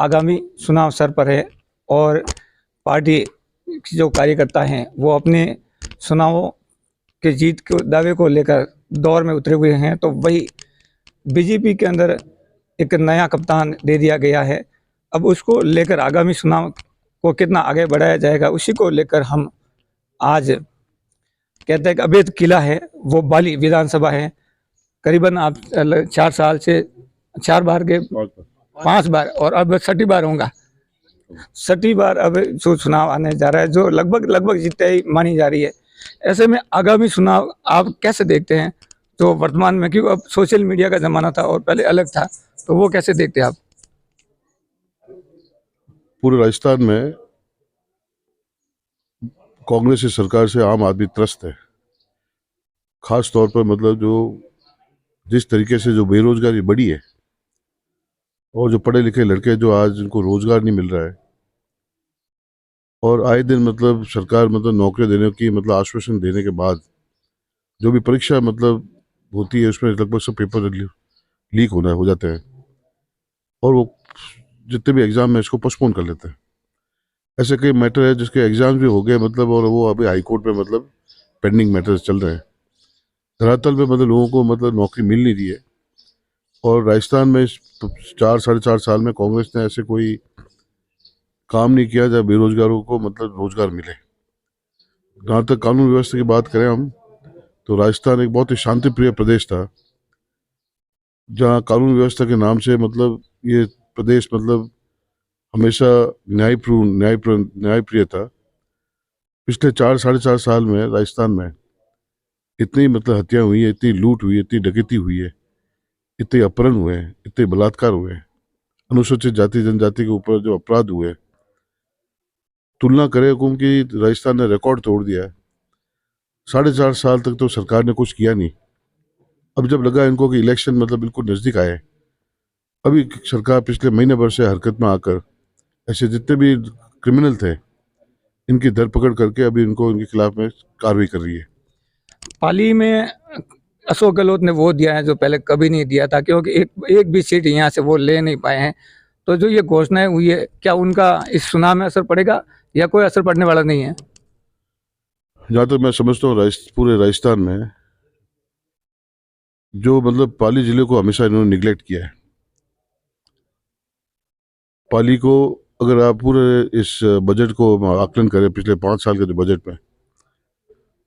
आगामी चुनाव सर पर है और पार्टी के जो कार्यकर्ता हैं वो अपने चुनावों के जीत के दावे को लेकर दौर में उतरे हुए हैं। तो वही बीजेपी के अंदर एक नया कप्तान दे दिया गया है। अब उसको लेकर आगामी चुनाव को कितना आगे बढ़ाया जाएगा, उसी को लेकर हम आज कहते हैं कि अवैध किला है वो बाली विधानसभा है। करीबन आप 4 साल से 4 बार के 5 बार और अब 6ठी बार होगा। 6ठी बार अब जो चुनाव आने जा रहा है, जो लगभग जीते ही मानी जा रही है। ऐसे में आगामी चुनाव आप कैसे देखते हैं? तो वर्तमान में, क्योंकि अब सोशल मीडिया का जमाना था और पहले अलग था, तो वो कैसे देखते हैं आप? पूरे राजस्थान में कांग्रेस की सरकार से आम आदमी त्रस्त है। खास तौर पर मतलब जो जिस तरीके से जो बेरोजगारी बढ़ी है और जो पढ़े लिखे लड़के जो आज उनको रोजगार नहीं मिल रहा है, और आए दिन मतलब सरकार मतलब नौकरी देने की मतलब आश्वासन देने के बाद जो भी परीक्षा मतलब होती है उसमें लगभग सब पेपर लीक हो जाते हैं और वो जितने भी एग्जाम है इसको पोस्टपोन कर लेते हैं। ऐसे कई मैटर है जिसके एग्जाम भी हो गए मतलब, और वो अभी हाई कोर्ट में मतलब पेंडिंग मैटर्स चल रहे हैं। धरातल पे मतलब लोगों को मतलब नौकरी मिल नहीं रही है। और राजस्थान में इस 4 साढ़े 4 साल में कांग्रेस ने ऐसे कोई काम नहीं किया जब बेरोजगारों को मतलब रोजगार मिले। जहाँ तक कानून व्यवस्था की बात करें हम, तो राजस्थान एक बहुत ही शांति प्रिय प्रदेश था, जहाँ कानून व्यवस्था के नाम से मतलब ये प्रदेश मतलब हमेशा न्याय प्रिय था। पिछले 4 साढ़े 4 साल में राजस्थान में इतनी मतलब हत्या हुई है, इतनी लूट हुई है, इतनी डकैती हुई है, इतने अपहरण हुए हैं, इतने बलात्कार हुए हैं, अनुसूचित जाति जनजाति के ऊपर जो अपराध हुए, तुलना करें हुकुम की राजस्थान ने रिकॉर्ड तोड़ दिया है। 4.5 साल तक तो सरकार ने कुछ किया नहीं। अब जब लगा इनको कि इलेक्शन मतलब बिल्कुल नजदीक आए, अभी सरकार पिछले महीने भर से हरकत में आकर ऐसे जितने भी क्रिमिनल थे इनकी धरपकड़ करके अभी इनको इनके खिलाफ में कार्रवाई कर रही है। पाली में अशोक गहलोत ने वो दिया है जो पहले कभी नहीं दिया था, क्योंकि एक भी सीट यहाँ से वो ले नहीं पाए हैं। तो जो ये घोषणाएं हुई है, क्या उनका इस चुनाव में असर पड़ेगा या कोई असर पड़ने वाला नहीं है? जहाँ तक मैं समझता हूँ पूरे राजस्थान में जो मतलब पाली जिले को हमेशा इन्होंने निगलेक्ट किया है। पाली को अगर आप पूरे इस बजट को आकलन करें पिछले 5 साल के जो बजट में,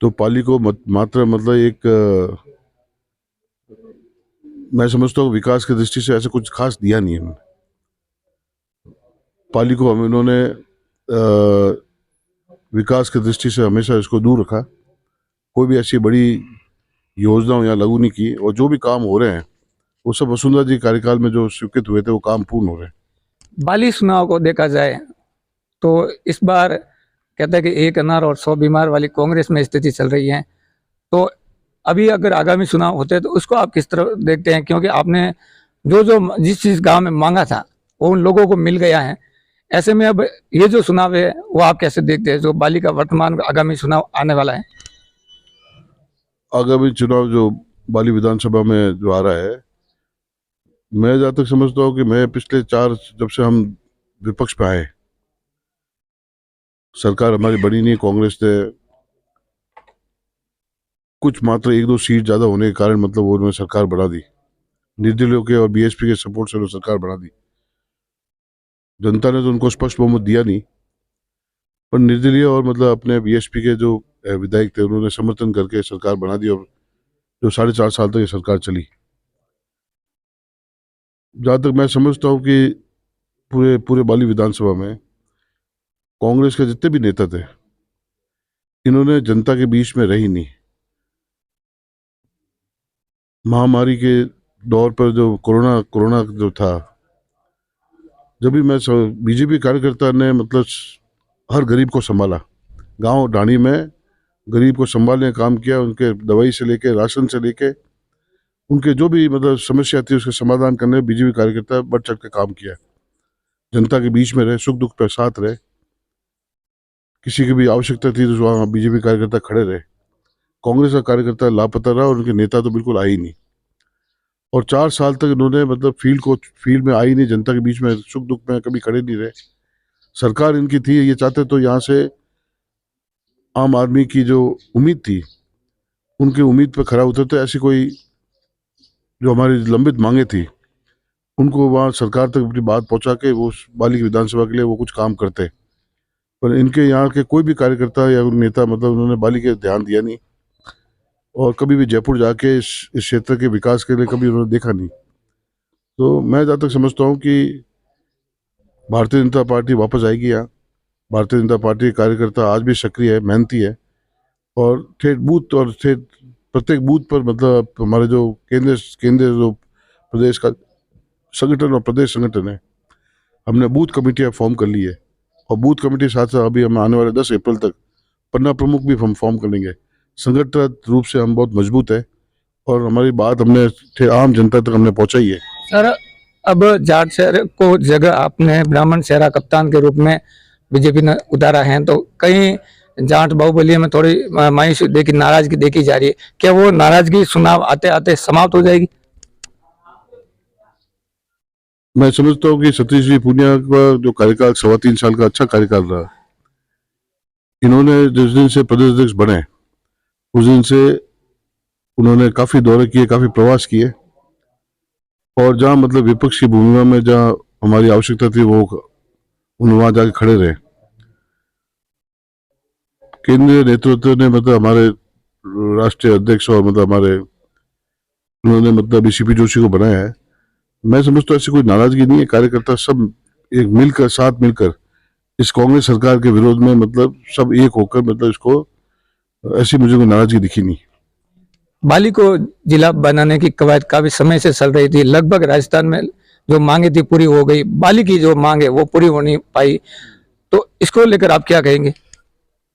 तो पाली को मात्र मतलब एक मैं समझता हूँ विकास की दृष्टि से ऐसा कुछ खास दिया नहीं है इन्होंने। पाली को हम इन्होंने विकास की दृष्टि से हमेशा इसको दूर रखा। कोई भी ऐसी बड़ी योजना यहाँ लागू नहीं की, और जो भी काम हो रहे हैं वो सब वसुंधरा जी कार्यकाल में जो स्वीकृत हुए थे वो काम पूर्ण हो रहे हैं। बाली चुनाव को देखा जाए तो इस बार कहते हैं कि 1 अनार और 100 बीमार वाली कांग्रेस में स्थिति चल रही है। तो अभी अगर आगामी चुनाव होते हैं तो उसको आप किस तरह देखते हैं? क्योंकि आपने जो जिस चीज गांव में मांगा था वो उन लोगों को मिल गया है। ऐसे में अब ये जो चुनाव है वो आप कैसे देखते हैं, जो बाली का वर्तमान आगामी चुनाव आने वाला है? आगामी चुनाव जो बाली विधानसभा में जो आ रहा है, मैं जहाँ तक समझता हूँ कि मैं पिछले जब से हम विपक्ष पे आए, सरकार हमारी बनी नहीं, कांग्रेस ने कुछ मात्र 1-2 सीट ज्यादा होने के कारण मतलब वो उन्होंने सरकार बना दी। निर्दलीयों के और बीएसपी के सपोर्ट से उन्होंने सरकार बना दी। जनता ने तो उनको स्पष्ट बहुमत दिया नहीं, पर निर्दलीय और मतलब अपने बीएसपी के जो विधायक थे उन्होंने समर्थन करके सरकार बना दी, और जो 4.5 साल तक ये सरकार चली। जहाँ तक मैं समझता हूँ कि पूरे पूरे बाली विधानसभा में कांग्रेस के जितने भी नेता थे इन्होंने जनता के बीच में रही नहीं। महामारी के दौर पर जो कोरोना जो था, जब भी मैं बीजेपी कार्यकर्ता ने मतलब हर गरीब को संभाला, गांव ढाणी में गरीब को संभालने का काम किया। उनके दवाई से लेके राशन से लेके उनके जो भी मतलब समस्या थी उसके समाधान करने में बीजेपी कार्यकर्ता बढ़ चढ़ के काम किया। जनता के बीच में रहे, सुख दुख पे साथ रहे, किसी की भी आवश्यकता थी तो वहाँ बीजेपी कार्यकर्ता खड़े रहे। कांग्रेस का कार्यकर्ता लापता रहा और उनके नेता तो बिल्कुल आए ही नहीं। और 4 साल तक इन्होंने मतलब फील्ड में आई नहीं, जनता के बीच में सुख दुख में कभी खड़े नहीं रहे। सरकार इनकी थी, ये चाहते तो यहाँ से आम आदमी की जो उम्मीद थी उनकी उम्मीद पर खरा उतरते। ऐसी कोई जो हमारी लंबित मांगे थी उनको वहाँ सरकार तक अपनी बात पहुँचा के वो बाली की विधानसभा के लिए वो कुछ काम करते। पर इनके यहाँ के कोई भी कार्यकर्ता या नेता मतलब उन्होंने बाली के ध्यान दिया नहीं, और कभी भी जयपुर जाके इस क्षेत्र के विकास के लिए कभी उन्होंने देखा नहीं। तो मैं जहाँ तक समझता हूँ कि भारतीय जनता पार्टी वापस आएगी यहाँ। भारतीय जनता पार्टी के कार्यकर्ता आज भी सक्रिय है, मेहनती है, और ठेठ बूथ और ठेठ प्रत्येक बूथ पर मतलब हमारे जो केंद्र जो प्रदेश का संगठन और प्रदेश संगठन है, हमने बूथ कमेटियाँ फॉर्म कर ली है। और बूथ कमेटी साथ साथ अभी हम आने वाले 10 अप्रैल तक पन्ना प्रमुख भी हम फॉर्म करेंगे। संगठित रूप से हम बहुत मजबूत है और हमारी बात हमने आम जनता तक हमने पहुंचाई है। सर, अब जाट शहर को जगह आपने ब्राह्मण शहरा कप्तान के रूप में बीजेपी ने उतारा है, तो कहीं जाट बाहुबली में थोड़ी मायूसी देखी, नाराजगी देखी जा रही है। क्या वो नाराजगी चुनाव आते आते समाप्त हो जाएगी? मैं समझता हूँ कि सतीश जी पूनिया का जो कार्यकाल 3.25 साल का अच्छा कार्यकाल रहा। इन्होंने जिस दिन से प्रदेश अध्यक्ष बने उस दिन से उन्होंने काफी दौरे किए, काफी प्रवास किए, और जहाँ मतलब विपक्ष की भूमिका में जहाँ हमारी आवश्यकता थी वो उन्होंने वहां जाके खड़े रहे। केंद्रीय नेतृत्व ने मतलब हमारे राष्ट्रीय अध्यक्ष और मतलब हमारे उन्होंने मतलब सीपी जोशी को बनाया है। मैं समझता हूँ ऐसी कोई नाराजगी नहीं है। कार्यकर्ता सब एक मिलकर साथ मिलकर इस कांग्रेस सरकार के विरोध में मतलब सब एक होकर मतलब इसको, ऐसी मुझे कोई नाराजगी दिखी नहीं। बाली को जिला बनाने की कवायद काफी समय से चल रही थी, लगभग राजस्थान में जो मांगे थी पूरी हो गई, बाली की जो मांग है वो पूरी हो नहीं पाई, तो इसको लेकर आप क्या कहेंगे?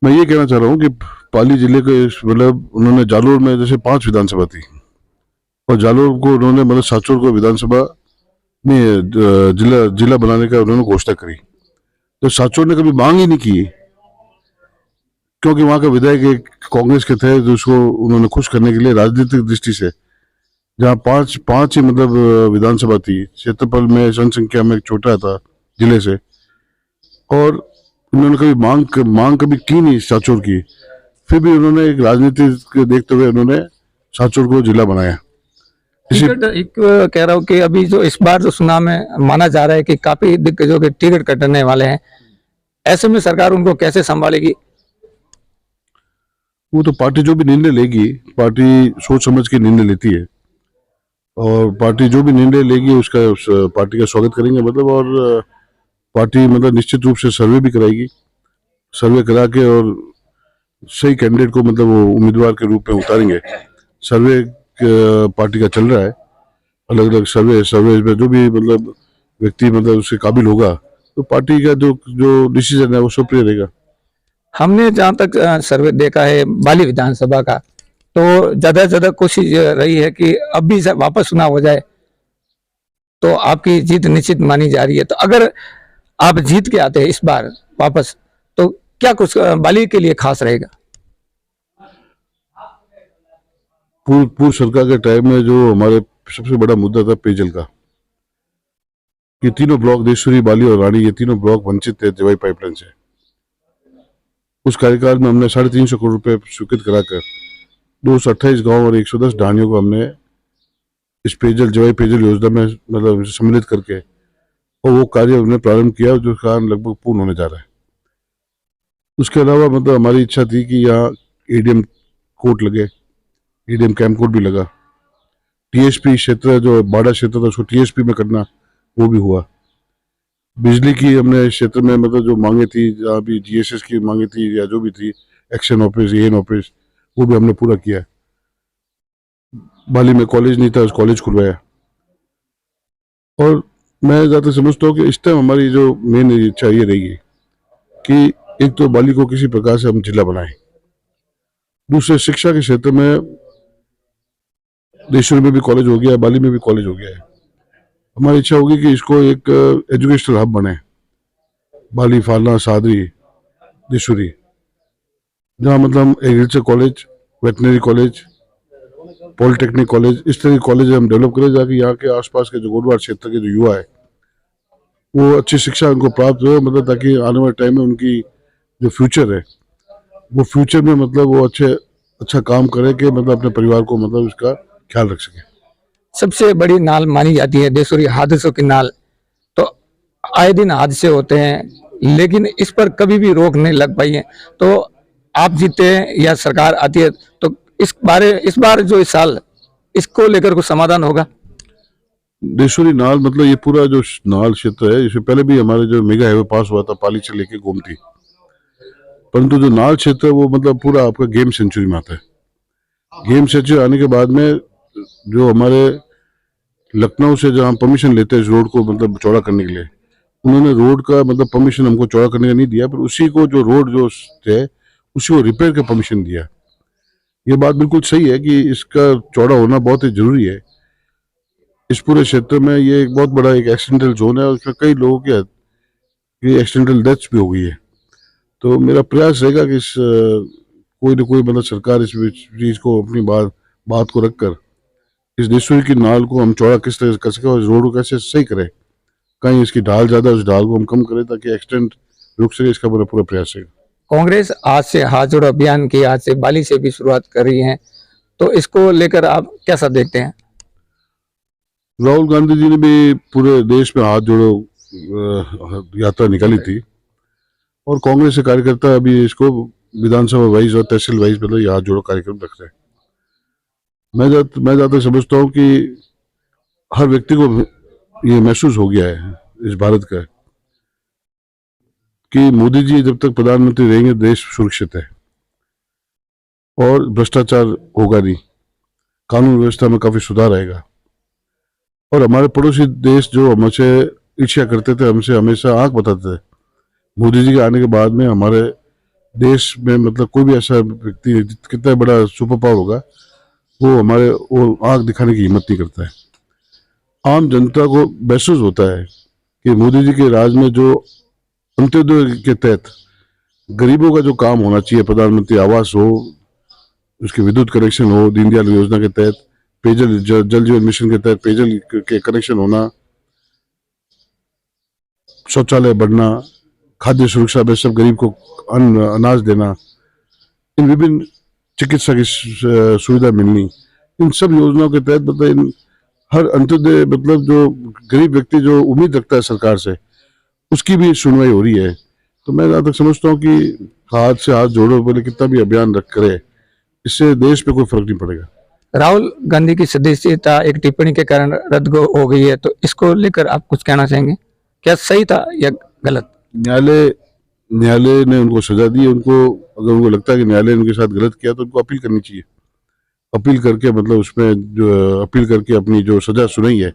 मैं ये कहना चाह रहा हूँ कि पाली जिले के मतलब उन्होंने जालोर में जैसे 5 विधानसभा थी और जालोर को उन्होंने मतलब साचोर को विधानसभा में जिला बनाने का उन्होंने घोषणा करी। तो साचोर ने कभी मांग ही नहीं की, क्योंकि वहां का विधायक एक कांग्रेस के थे जो उसको उन्होंने खुश करने के लिए राजनीतिक दृष्टि से, जहाँ पांच ही मतलब विधानसभा थी, क्षेत्रफल में जनसंख्या में छोटा था जिले से, और उन्होंने कभी मांग कभी की नहीं साचोर की। फिर भी उन्होंने एक राजनीति देखते हुए उन्होंने साचोर को जिला बनाया। टिकट एक कह रहा हूँ कि अभी जो इस बार जो चुनाव में माना जा रहा है कि काफी दिग्गजों के टिकट कटने वाले हैं, ऐसे में सरकार उनको कैसे संभालेगी? वो तो पार्टी जो भी निर्णय लेगी, पार्टी सोच समझ के निर्णय लेती है, और पार्टी जो भी निर्णय लेगी उसका पार्टी का स्वागत करेंगे मतलब, और पार्टी मतलब निश्चित रूप से सर्वे भी कराएगी। सर्वे करा के और सही कैंडिडेट को मतलब वो उम्मीदवार के रूप में उतारेंगे। सर्वे पार्टी का चल रहा है, अलग अलग सर्वे में जो भी मतलब व्यक्ति मतलब उसके काबिल होगा तो पार्टी का जो डिसीजन है वो सुप्रिय रहेगा। हमने जहां तक सर्वे देखा है बाली विधानसभा का, तो ज्यादा से ज्यादा कोशिश रही है कि अब भी वापस चुनाव हो जाए, तो आपकी जीत निश्चित मानी जा रही है। तो अगर आप जीत के आते हैं इस बार वापस, तो क्या कुछ बाली के लिए खास रहेगा? पूर्व सरकार के टाइम में जो हमारे सबसे बड़ा मुद्दा था पेयजल का, ये तीनों ब्लॉक देशूरी, बाली और रानी, ये तीनों ब्लॉक वंचित थे जवाई पाइपलाइन से। उस कार्यकाल में हमने 350 करोड़ रुपए स्वीकृत कराकर 228 गांव और 110 ढाणियों को हमने इस जवाई पेयजल योजना में मतलब सम्मिलित करके और वो कार्य हमने प्रारंभ किया, जो कार्य लगभग पूर्ण होने जा रहा है। उसके अलावा मतलब हमारी इच्छा थी कि यहाँ एडीएम कोर्ट लगे, एडीएम कैंप कोर्ट भी लगा। टीएसपी क्षेत्र जो बाड़ा क्षेत्र था उसको टीएसपी में करना, वो भी हुआ। बिजली की हमने इस क्षेत्र में मतलब जो मांगे थी, जहाँ भी जीएसएस की मांगे थी या जो भी थी, एक्शन ऑफिस, एएन ऑफिस, वो भी हमने पूरा किया। बाली में कॉलेज नहीं था, उस कॉलेज खुलवाया। और मैं ज़्यादा समझता हूँ कि इस टाइम हमारी जो मेन इच्छा ये रहेगी कि एक तो बाली को किसी प्रकार से हम जिला बनाएं, दूसरे शिक्षा के क्षेत्र में देशूर में भी कॉलेज हो गया है, बाली में भी कॉलेज हो गया है। हमारी इच्छा होगी कि इसको एक एजुकेशनल हब बने, बाली, फालना, सादरी, देशूरी, जहाँ मतलब agriculture college, veterinary college, polytechnic college, इस तरह के कॉलेज हम डेवलप करें जाके यहाँ के आसपास के जो गोडवार क्षेत्र के जो युवा है वो अच्छी शिक्षा उनको प्राप्त हो, मतलब ताकि आने वाले टाइम में उनकी जो फ्यूचर है वो फ्यूचर में मतलब वो अच्छा काम करे कि मतलब अपने परिवार को मतलब इसका ख्याल रख सके। सबसे बड़ी नाल मानी जाती है देशोरी हादसों की नाल। तो आए दिन हादसे होते हैं लेकिन इस पर कभी भी रोक नहीं लग पाई है। तो आप जीते हैं या सरकार आती है तो इस बार जो इस साल इसको लेकर कुछ समाधान होगा? देशोरी नाल मतलब ये पूरा जो नाल क्षेत्र है, इससे पहले भी हमारे जो मेगा हाईवे पास हुआ था पाली से लेके गोमती, परंतु जो नाल क्षेत्र है वो मतलब पूरा आपका गेम सेंचुरी में आता है। गेम सेंचुरी आने के बाद में जो हमारे लखनऊ से जहाँ परमिशन लेते हैं इस रोड को मतलब चौड़ा करने के लिए, उन्होंने रोड का मतलब परमिशन हमको चौड़ा करने का नहीं दिया, पर उसी को जो रोड जो है उसी को रिपेयर का परमिशन दिया। ये बात बिल्कुल सही है कि इसका चौड़ा होना बहुत ही जरूरी है। इस पूरे क्षेत्र में ये एक बहुत बड़ा एक एक्सीडेंटल जोन है और उसमें कई लोगों की एक्सीडेंटल डेथ्स भी हो गई है। तो मेरा प्रयास रहेगा कि इस कोई न कोई मतलब सरकार इस चीज को अपनी बात को रखकर इस देशोरी की नाल को हम चौड़ा किस तरह कर सके और इस रोड को कैसे सही करें। कहीं इसकी ढाल ज्यादा, उस ढाल को हम कम करें ताकि एक्सीडेंट रुक सके। इसका पूरा पूरा प्रयास है। कांग्रेस आज से हाथ जोड़ो अभियान की आज से बाली से भी शुरुआत कर रही है, तो इसको लेकर आप कैसा देखते हैं? राहुल गांधी जी ने भी पूरे देश में हाथ जोड़ो यात्रा निकाली थी और कांग्रेस के कार्यकर्ता अभी इसको विधानसभा वाइज और तहसील वाइज मतलब ये हाथ जोड़ो कार्यक्रम रख रहे हैं। मैं ज्यादा समझता हूँ कि हर व्यक्ति को ये महसूस हो गया है इस भारत का कि मोदी जी जब तक प्रधानमंत्री रहेंगे देश सुरक्षित है और भ्रष्टाचार होगा नहीं, कानून व्यवस्था में काफी सुधार आएगा। और हमारे पड़ोसी देश जो हमसे ईर्ष्या करते थे, हमसे हमेशा आंख बताते थे, मोदी जी के आने के बाद में हमारे देश में मतलब कोई भी ऐसा व्यक्ति कितना बड़ा सुपर पावर होगा वो हमारे वो आंख दिखाने की हिम्मत नहीं करता है। आम जनता को महसूस होता है कि मोदी जी के राज में जो अंत्योदय के तहत गरीबों का जो काम होना चाहिए, प्रधानमंत्री आवास हो, उसके विद्युत कनेक्शन हो, दीनदयाल योजना के तहत पेयजल जल जीवन मिशन के तहत पेयजल के कनेक्शन होना, शौचालय बढ़ना, खाद्य सुरक्षा में सब गरीब को अनाज देना, इन विभिन्न चिकित्सा की सुविधा मिलनी, इन सब योजनाओं के तहत मतलब हर अंत्योदय मतलब जो गरीब व्यक्ति जो उम्मीद रखता है सरकार से उसकी भी सुनवाई हो रही है। तो मैं जहाँ तक समझता हूँ कि हाथ से हाथ जोड़ो बोले कितना भी अभियान रख करे, इससे देश पे कोई फर्क नहीं पड़ेगा। राहुल गांधी की सदस्यता एक टिप्पणी के कारण रद्द हो गई है, तो इसको लेकर आप कुछ कहना चाहेंगे? क्या सही था या गलत? न्यायालय ने उनको सजा दी। उनको अगर उनको लगता है कि न्यायालय ने उनके साथ गलत किया तो उनको अपील करनी चाहिए। अपील करके मतलब उसमें जो अपील करके अपनी जो सजा सुनाई है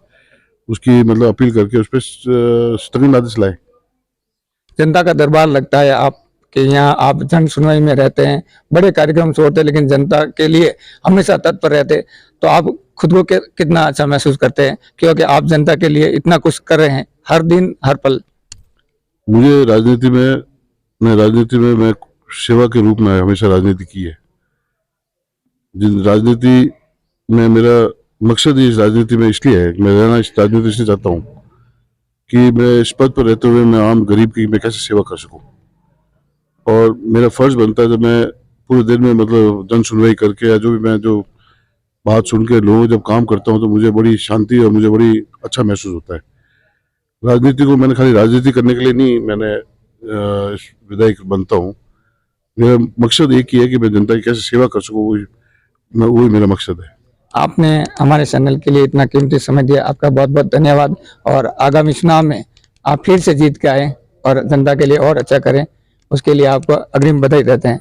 उसकी मतलब अपील करके उस पर स्थगन आदेश लाए। जनता का दरबार लगता है आपके यहाँ, आप जन सुनवाई में रहते हैं, बड़े कार्यक्रम से होते हैं लेकिन जनता के लिए हमेशा तत्पर रहते, तो आप खुद को कितना अच्छा महसूस करते हैं क्योंकि आप जनता के लिए इतना कुछ कर रहे हैं हर दिन हर पल? मुझे राजनीति में मैं सेवा के रूप में हमेशा राजनीति की है। जिन राजनीति में मेरा मकसद ही इस राजनीति में इसलिए है, मैं रहना इस राजनीति से चाहता हूँ कि मैं इस पद पर रहते हुए मैं आम गरीब की मैं कैसे सेवा कर सकूं। और मेरा फर्ज बनता है जब मैं पूरे दिन में मतलब जन सुनवाई करके या जो भी मैं जो बात सुन के लोगों जब काम करता हूँ तो मुझे बड़ी शांति और मुझे बड़ी अच्छा महसूस होता है। राजनीति को मैंने खाली राजनीति करने के लिए नहीं मैंने विधायक बनता हूँ। मेरा मकसद एक ही है कि मैं जनता की कैसे सेवा कर सकूँ, वही मेरा मकसद है। आपने हमारे चैनल के लिए इतना कीमती समय दिया, आपका बहुत बहुत धन्यवाद। और आगामी चुनाव में आप फिर से जीत के आए और जनता के लिए और अच्छा करें, उसके लिए आपको अग्रिम बधाई देते हैं।